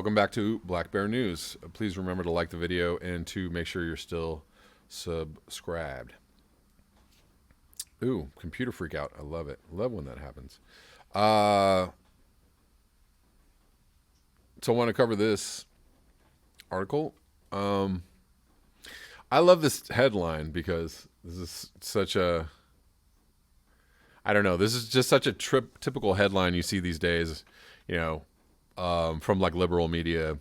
Welcome back to Black Bear News. Please remember to like the video and to make sure you're still subscribed. Ooh, computer freak out. I love it. Love when that happens. So I want to cover this article. I love this headline because this is such a, I don't know, this is just such a typical headline you see these days, you know, from like liberal media.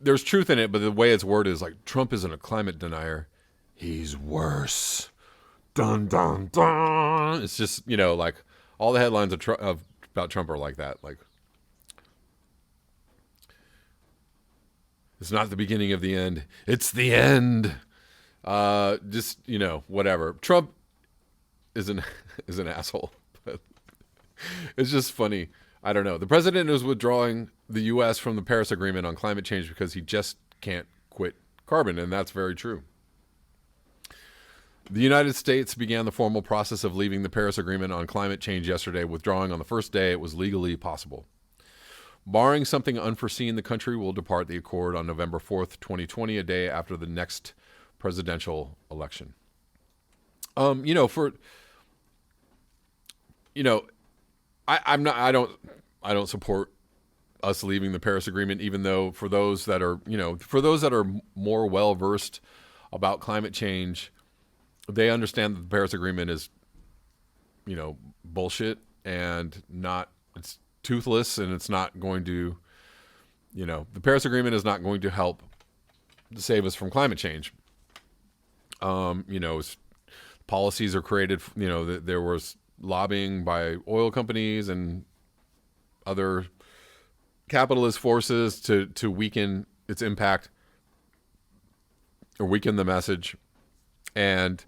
There's truth in it, but the way it's worded is like, Trump isn't a climate denier. He's worse. Dun, dun, dun. It's just, like all the headlines about Trump are like that. Like, it's not the beginning of the end. It's the end. Whatever. Trump is an asshole. But it's just funny. I don't know. The president is withdrawing the U.S. from the Paris Agreement on climate change because he just can't quit carbon, and that's very true. The United States began the formal process of leaving the Paris Agreement on climate change yesterday, withdrawing on the first day it was legally possible. Barring something unforeseen, the country will depart the accord on November 4th, 2020, a day after the next presidential election. I don't support us leaving the Paris Agreement, even though for those that are more well versed about climate change, they understand that the Paris Agreement is, bullshit and it's toothless, and it's not going to, the Paris Agreement is not going to help to save us from climate change. Policies are created, there was lobbying by oil companies and other capitalist forces to weaken its impact or weaken the message. And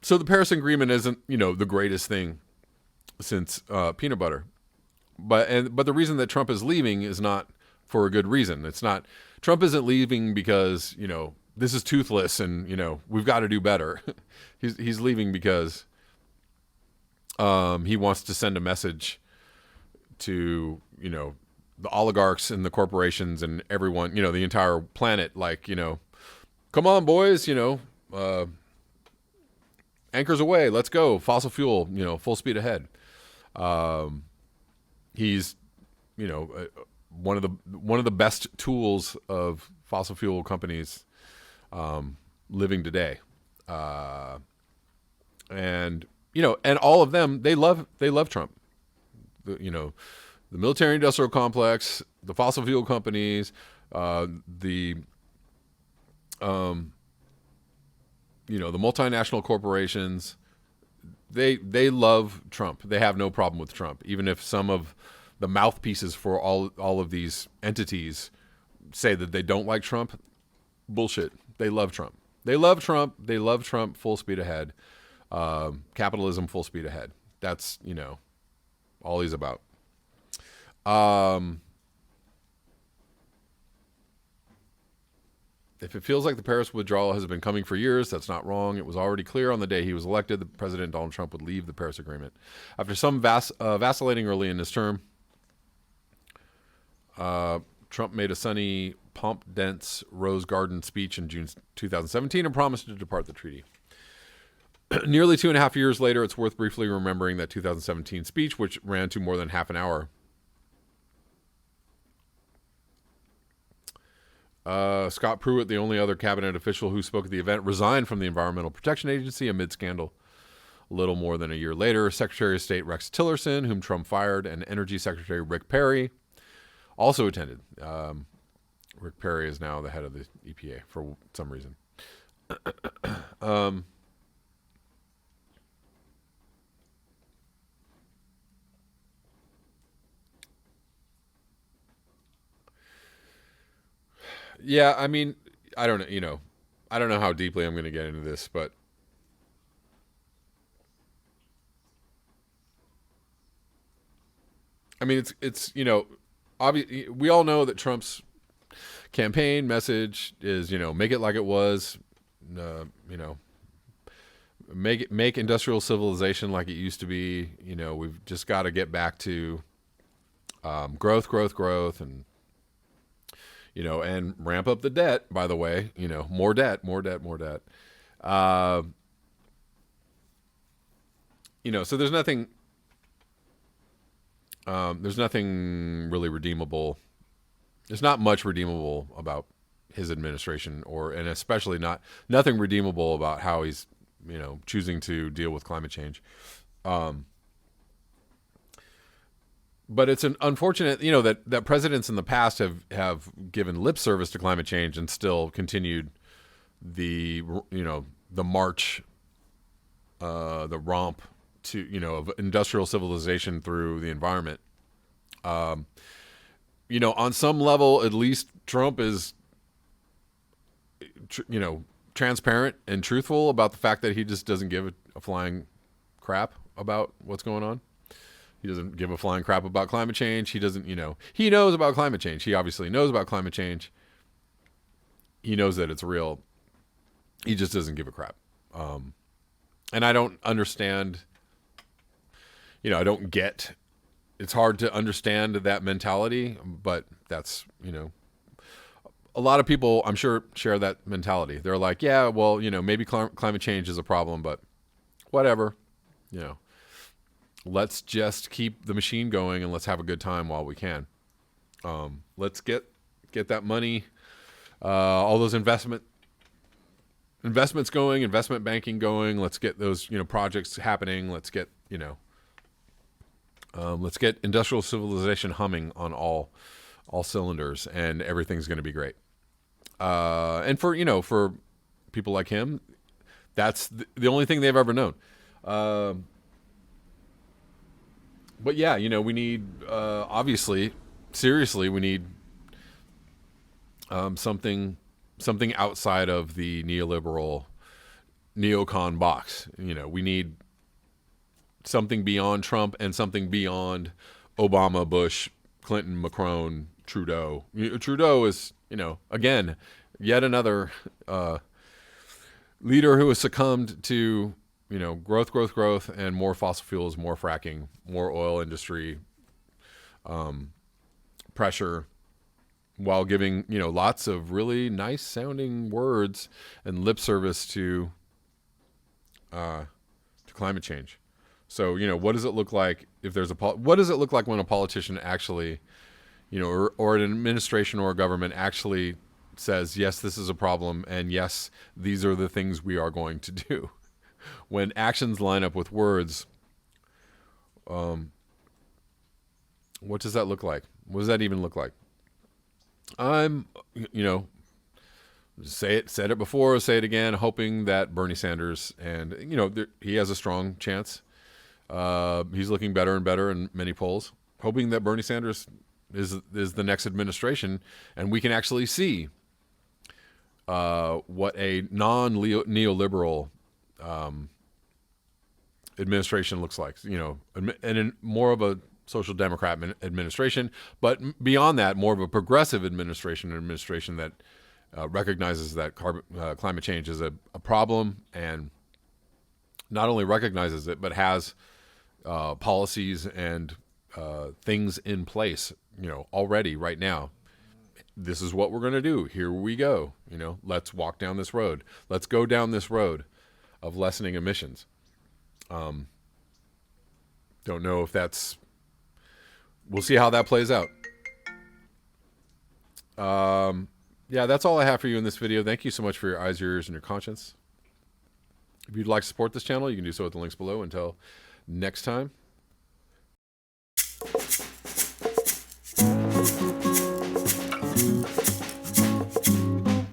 so the Paris Agreement isn't, the greatest thing since peanut butter. But the reason that Trump is leaving is not for a good reason. It's not, Trump isn't leaving because, this is toothless and, we've got to do better. He's leaving because he wants to send a message to, the oligarchs and the corporations and everyone, the entire planet, like, come on, boys, anchors away, let's go, fossil fuel, full speed ahead. He's, one of the best tools of fossil fuel companies living today. And all of them, they love Trump. The military industrial complex, the fossil fuel companies, the multinational corporations, they love Trump. They have no problem with Trump, even if some of the mouthpieces for all of these entities say that they don't like Trump. Bullshit. They love Trump. They love Trump. They love Trump. Full speed ahead. Capitalism, full speed ahead. That's, all he's about. If it feels like the Paris withdrawal has been coming for years, that's not wrong. It was already clear on the day he was elected that President Donald Trump would leave the Paris Agreement. After some vacillating early in his term, Trump made a sunny, pomp-dense Rose Garden speech in June 2017 and promised to depart the treaty. Nearly 2.5 years later, it's worth briefly remembering that 2017 speech, which ran to more than half an hour. Scott Pruitt, the only other cabinet official who spoke at the event, resigned from the Environmental Protection Agency amid scandal. A little more than a year later, Secretary of State Rex Tillerson, whom Trump fired, and Energy Secretary Rick Perry also attended. Rick Perry is now the head of the EPA for some reason. Yeah, I mean, I don't know, I don't know how deeply I'm going to get into this, but I mean, it's obviously we all know that Trump's campaign message is, make it like it was, make industrial civilization like it used to be. We've just got to get back to growth, and ramp up the debt. By the way, more debt. So there's nothing. There's nothing really redeemable. There's not much redeemable about his administration, and especially nothing redeemable about how he's, choosing to deal with climate change. But it's an unfortunate, that presidents in the past have given lip service to climate change and still continued the march, the romp of industrial civilization through the environment. On some level, at least Trump is, transparent and truthful about the fact that he just doesn't give a flying crap about what's going on. He doesn't give a flying crap about climate change. He doesn't, he knows about climate change. He obviously knows about climate change. He knows that it's real. He just doesn't give a crap. And I don't understand, I don't get, it's hard to understand that mentality, but that's, a lot of people, I'm sure, share that mentality. They're like, yeah, well, maybe climate change is a problem, but whatever, let's just keep the machine going and let's have a good time while we can. Let's get that money, all those investments going, investment banking going. Let's get those, projects happening. Let's get industrial civilization humming on all cylinders, and everything's going to be great. And for people like him, that's the only thing they've ever known. But yeah, we need, obviously, seriously, we need something outside of the neoliberal neocon box. We need something beyond Trump and something beyond Obama, Bush, Clinton, Macron, Trudeau. Trudeau is, again, yet another leader who has succumbed to, growth, and more fossil fuels, more fracking, more oil industry pressure, while giving, lots of really nice sounding words and lip service to climate change. So, what does it look like if there's what does it look like when a politician actually, or an administration or a government actually says, yes, this is a problem, and yes, these are the things we are going to do? When actions line up with words, what does that look like? What does that even look like? I'm, said it before, say it again, hoping that Bernie Sanders, and, he has a strong chance. He's looking better and better in many polls, hoping that Bernie Sanders is the next administration, and we can actually see what a non-neoliberal administration looks like, and in more of a social democrat administration, but beyond that, more of a progressive administration that recognizes that climate change is a problem, and not only recognizes it, but has policies and things in place, already right now. This is what we're going to do. Here we go. Let's walk down this road. Let's go down this road of lessening emissions. Don't know if we'll see how that plays out. Yeah, that's all I have for you in this video. Thank you so much for your eyes, your ears, and your conscience. If you'd like to support this channel, you can do so at the links below. Until next time,